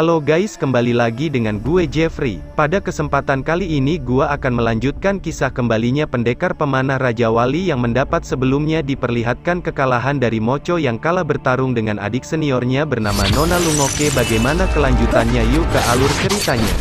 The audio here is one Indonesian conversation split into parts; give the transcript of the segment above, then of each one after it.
Halo guys, kembali lagi dengan gue Jeffrey. Pada kesempatan kali ini gua akan melanjutkan kisah kembalinya pendekar pemanah Raja Wali yang mendapat sebelumnya diperlihatkan kekalahan dari Mocho yang kalah bertarung dengan adik seniornya bernama Nona Lungoke. Bagaimana kelanjutannya, yuk ke alur ceritanya.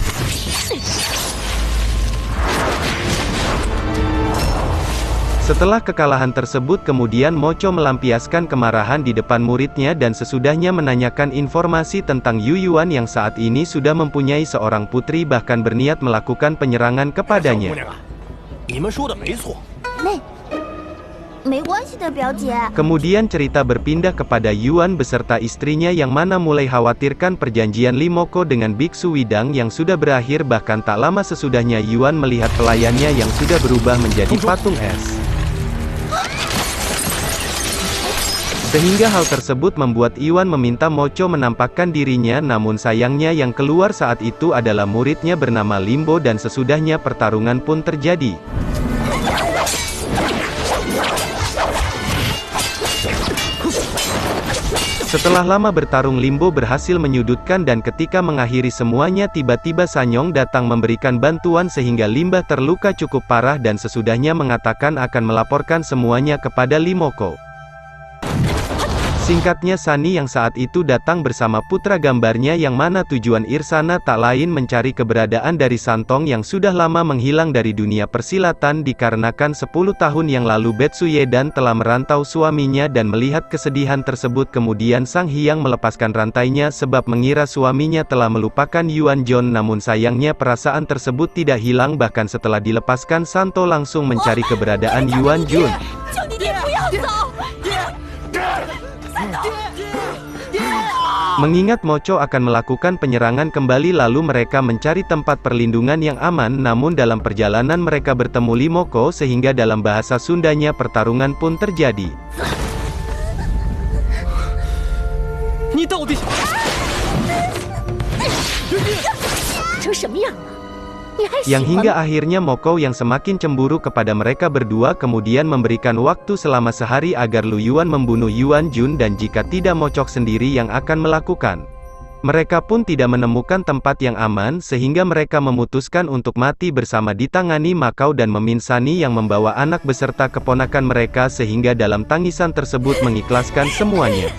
Setelah kekalahan tersebut kemudian Mocho melampiaskan kemarahan di depan muridnya dan sesudahnya menanyakan informasi tentang Yu Yuan yang saat ini sudah mempunyai seorang putri bahkan berniat melakukan penyerangan kepadanya. Kemudian cerita berpindah kepada Yuan beserta istrinya yang mana mulai khawatirkan perjanjian Limoko dengan Biksu Widang yang sudah berakhir. Bahkan tak lama sesudahnya Yuan melihat pelayannya yang sudah berubah menjadi patung es. Sehingga hal tersebut membuat Yuan meminta Mocho menampakkan dirinya, namun sayangnya yang keluar saat itu adalah muridnya bernama Limbo dan sesudahnya pertarungan pun terjadi. Setelah lama bertarung Limbo berhasil menyudutkan dan ketika mengakhiri semuanya tiba-tiba Sanyong datang memberikan bantuan sehingga Limbah terluka cukup parah dan sesudahnya mengatakan akan melaporkan semuanya kepada Limoko. Singkatnya Sani yang saat itu datang bersama putra gambarnya yang mana tujuan Irsana tak lain mencari keberadaan dari Santong yang sudah lama menghilang dari dunia persilatan dikarenakan 10 tahun yang lalu Betsuyedan telah merantau suaminya dan melihat kesedihan tersebut kemudian Sang Hyang melepaskan rantainya sebab mengira suaminya telah melupakan Yuan Jon, namun sayangnya perasaan tersebut tidak hilang bahkan setelah dilepaskan Santo langsung mencari keberadaan Yuan Jun. Mengingat Mocho akan melakukan penyerangan kembali lalu mereka mencari tempat perlindungan yang aman, namun dalam perjalanan mereka bertemu Limoko sehingga dalam bahasa Sundanya pertarungan pun terjadi. Yang hingga akhirnya Moko yang semakin cemburu kepada mereka berdua kemudian memberikan waktu selama sehari agar Lu Yuan membunuh Yuan Jun dan jika tidak Mocok sendiri yang akan melakukan. Mereka pun tidak menemukan tempat yang aman sehingga mereka memutuskan untuk mati bersama ditangani Makau dan Meminsani yang membawa anak beserta keponakan mereka sehingga dalam tangisan tersebut mengikhlaskan semuanya.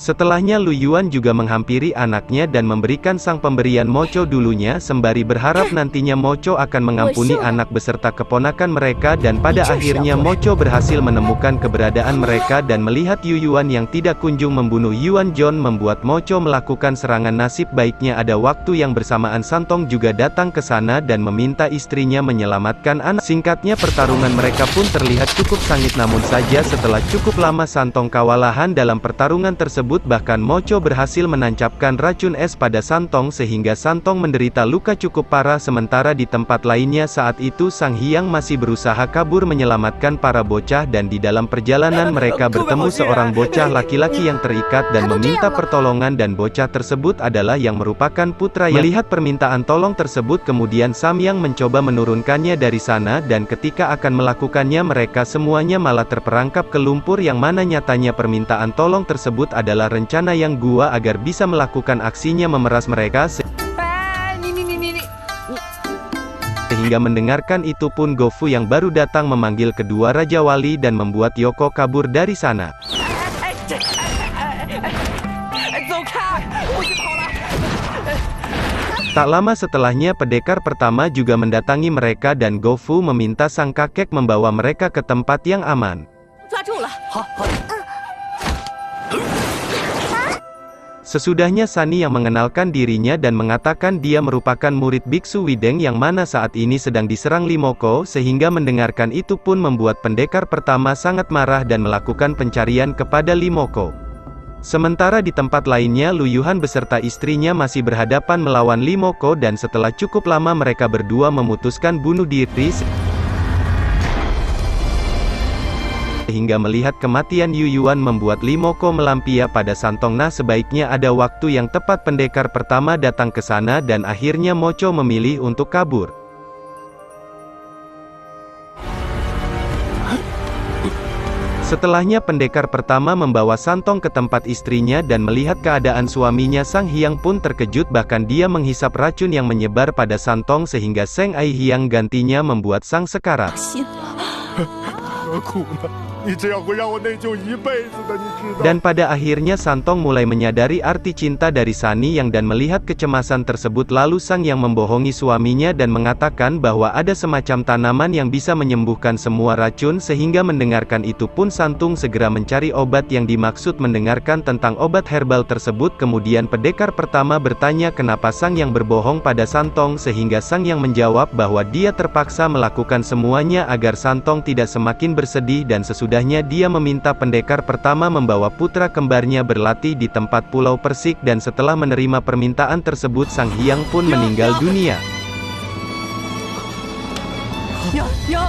Setelahnya Lu Yuan juga menghampiri anaknya dan memberikan sang pemberian Mocho dulunya sembari berharap nantinya Mocho akan mengampuni anak beserta keponakan mereka dan pada akhirnya Mocho berhasil menemukan keberadaan mereka dan melihat Yu Yuan yang tidak kunjung membunuh Yuan Jon membuat Mocho melakukan serangan. Nasib baiknya ada waktu yang bersamaan Santong juga datang ke sana dan meminta istrinya menyelamatkan anak. Singkatnya pertarungan mereka pun terlihat cukup sengit namun saja setelah cukup lama Santong kewalahan dalam pertarungan tersebut. Bahkan Mocho berhasil menancapkan racun es pada Santong sehingga Santong menderita luka cukup parah. Sementara di tempat lainnya saat itu Sang Hyang masih berusaha kabur menyelamatkan para bocah dan di dalam perjalanan mereka bertemu seorang bocah laki-laki yang terikat dan meminta pertolongan dan bocah tersebut adalah yang merupakan putra yang melihat permintaan tolong tersebut kemudian Samyang mencoba menurunkannya dari sana dan ketika akan melakukannya mereka semuanya malah terperangkap ke lumpur yang mana nyatanya permintaan tolong tersebut adalah rencana yang gua agar bisa melakukan aksinya memeras mereka sehingga mendengarkan itu pun Gofu yang baru datang memanggil kedua Raja Wali dan membuat Yoko kabur dari sana. Tak lama setelahnya pendekar pertama juga mendatangi mereka dan Gofu meminta sang kakek membawa mereka ke tempat yang aman. Sesudahnya Sani yang mengenalkan dirinya dan mengatakan dia merupakan murid Biksu Wideng yang mana saat ini sedang diserang Limoko sehingga mendengarkan itu pun membuat pendekar pertama sangat marah dan melakukan pencarian kepada Limoko. Sementara di tempat lainnya Lu Yuhan beserta istrinya masih berhadapan melawan Limoko dan setelah cukup lama mereka berdua memutuskan bunuh diri sehingga melihat kematian Yu Yuan membuat Limoko melampia pada Santong. Nah sebaiknya ada waktu yang tepat pendekar pertama datang ke sana dan akhirnya Mocho memilih untuk kabur. Setelahnya pendekar pertama membawa Santong ke tempat istrinya dan melihat keadaan suaminya. Sang Hyang pun terkejut, bahkan dia menghisap racun yang menyebar pada Santong sehingga Seng Ai Hyang gantinya membuat sang sekarat. Dan pada akhirnya Santong mulai menyadari arti cinta dari Sani Yang dan melihat kecemasan tersebut, lalu Sang Yang membohongi suaminya dan mengatakan bahwa ada semacam tanaman yang bisa menyembuhkan semua racun. Sehingga mendengarkan itu pun Santong segera mencari obat yang dimaksud. Mendengarkan tentang obat herbal tersebut, kemudian pendekar pertama bertanya kenapa Sang Yang berbohong pada Santong, sehingga Sang Yang menjawab bahwa dia terpaksa melakukan semuanya agar Santong tidak semakin bersedih. Dan sesudahnya dia meminta pendekar pertama membawa putra kembarnya berlatih di tempat Pulau Persik, dan setelah menerima permintaan tersebut Sang Hyang pun meninggal dunia.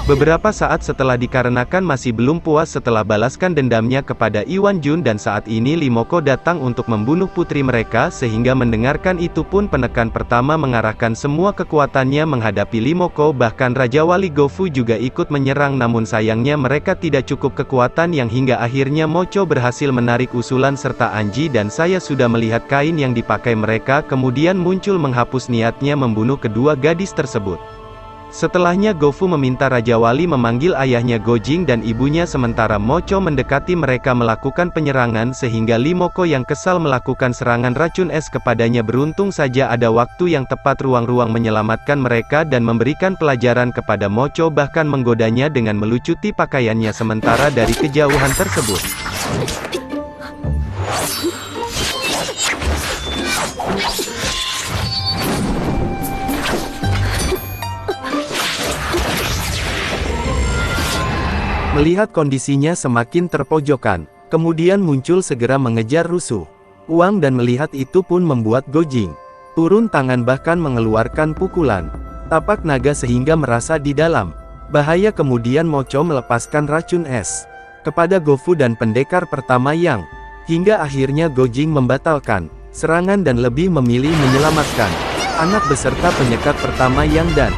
Beberapa saat setelah, dikarenakan masih belum puas setelah balaskan dendamnya kepada Iwan Jun, dan saat ini Limoko datang untuk membunuh putri mereka. Sehingga mendengarkan itu pun penekan pertama mengarahkan semua kekuatannya menghadapi Limoko. Bahkan Raja Wali Gofu juga ikut menyerang, namun sayangnya mereka tidak cukup kekuatan yang hingga akhirnya Mocho berhasil menarik usulan serta Anji, dan saya sudah melihat kain yang dipakai mereka kemudian muncul menghapus niatnya membunuh kedua gadis tersebut. Setelahnya Gofu meminta Raja Wali memanggil ayahnya Gojing dan ibunya, sementara Mocho mendekati mereka melakukan penyerangan sehingga Limoko yang kesal melakukan serangan racun es kepadanya. Beruntung saja ada waktu yang tepat ruang-ruang menyelamatkan mereka dan memberikan pelajaran kepada Mocho, bahkan menggodanya dengan melucuti pakaiannya sementara dari kejauhan tersebut. Melihat kondisinya semakin terpojokan, kemudian muncul segera mengejar rusuh Uang, dan melihat itu pun membuat Gojing turun tangan bahkan mengeluarkan pukulan tapak naga sehingga merasa di dalam bahaya. Kemudian Mocho melepaskan racun es kepada Gofu dan pendekar pertama Yang, hingga akhirnya Gojing membatalkan serangan dan lebih memilih menyelamatkan anak beserta penyekat pertama Yang dan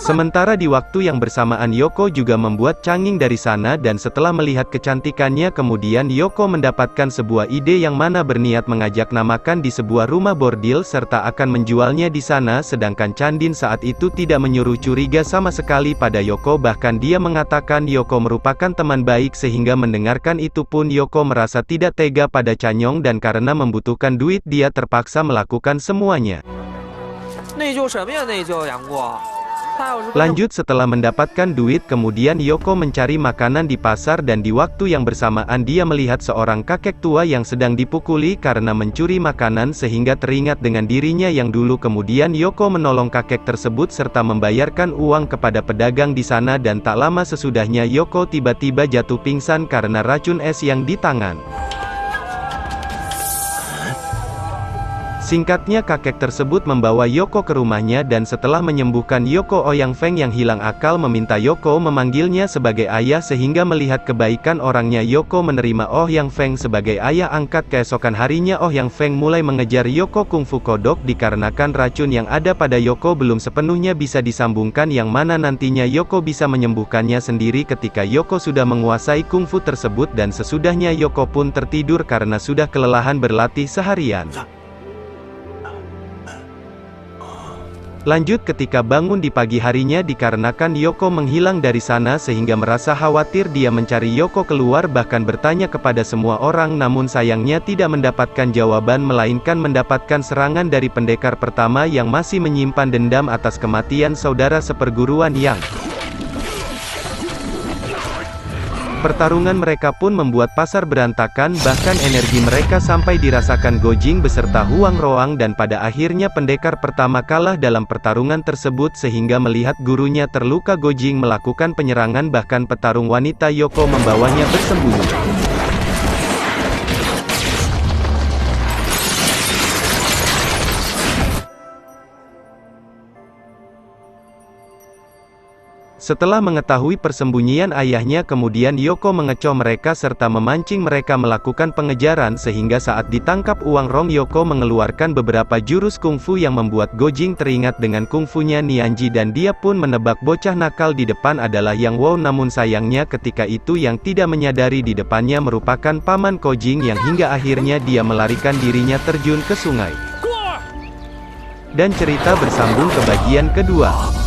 sementara di waktu yang bersamaan Yoko juga membuat canging dari sana, dan setelah melihat kecantikannya kemudian Yoko mendapatkan sebuah ide yang mana berniat mengajak namakan di sebuah rumah bordil serta akan menjualnya di sana. Sedangkan Chandin saat itu tidak menyuruh curiga sama sekali pada Yoko, bahkan dia mengatakan Yoko merupakan teman baik. Sehingga mendengarkan itu pun Yoko merasa tidak tega pada Chanyong, dan karena membutuhkan duit dia terpaksa melakukan semuanya. Lanjut, setelah mendapatkan duit kemudian Yoko mencari makanan di pasar, dan di waktu yang bersamaan dia melihat seorang kakek tua yang sedang dipukuli karena mencuri makanan sehingga teringat dengan dirinya yang dulu. Kemudian Yoko menolong kakek tersebut serta membayarkan uang kepada pedagang di sana, dan tak lama sesudahnya Yoko tiba-tiba jatuh pingsan karena racun es yang di tangan. Singkatnya kakek tersebut membawa Yoko ke rumahnya, dan setelah menyembuhkan Yoko, Ouyang Feng yang hilang akal meminta Yoko memanggilnya sebagai ayah. Sehingga melihat kebaikan orangnya Yoko menerima Ouyang Feng sebagai ayah angkat. Keesokan harinya Ouyang Feng mulai mengejar Yoko kungfu kodok dikarenakan racun yang ada pada Yoko belum sepenuhnya bisa disambungkan, yang mana nantinya Yoko bisa menyembuhkannya sendiri ketika Yoko sudah menguasai kungfu tersebut. Dan sesudahnya Yoko pun tertidur karena sudah kelelahan berlatih seharian. Lanjut, ketika bangun di pagi harinya dikarenakan Yoko menghilang dari sana sehingga merasa khawatir, dia mencari Yoko keluar bahkan bertanya kepada semua orang, namun sayangnya tidak mendapatkan jawaban melainkan mendapatkan serangan dari pendekar pertama yang masih menyimpan dendam atas kematian saudara seperguruan Yang. Pertarungan mereka pun membuat pasar berantakan, bahkan energi mereka sampai dirasakan Gojing beserta Huang Roang, dan pada akhirnya pendekar pertama kalah dalam pertarungan tersebut. Sehingga melihat gurunya terluka, Gojing melakukan penyerangan, bahkan petarung wanita Yoko membawanya bersembunyi. Setelah mengetahui persembunyian ayahnya, kemudian Yoko mengecoh mereka serta memancing mereka melakukan pengejaran sehingga saat ditangkap Uang Rong, Yoko mengeluarkan beberapa jurus kungfu yang membuat Gojing teringat dengan kungfunya Nianji dan dia pun menebak bocah nakal di depan adalah Yang Wow. Namun sayangnya ketika itu Yang tidak menyadari di depannya merupakan paman Kojing yang hingga akhirnya dia melarikan dirinya terjun ke sungai. Dan cerita bersambung ke bagian kedua.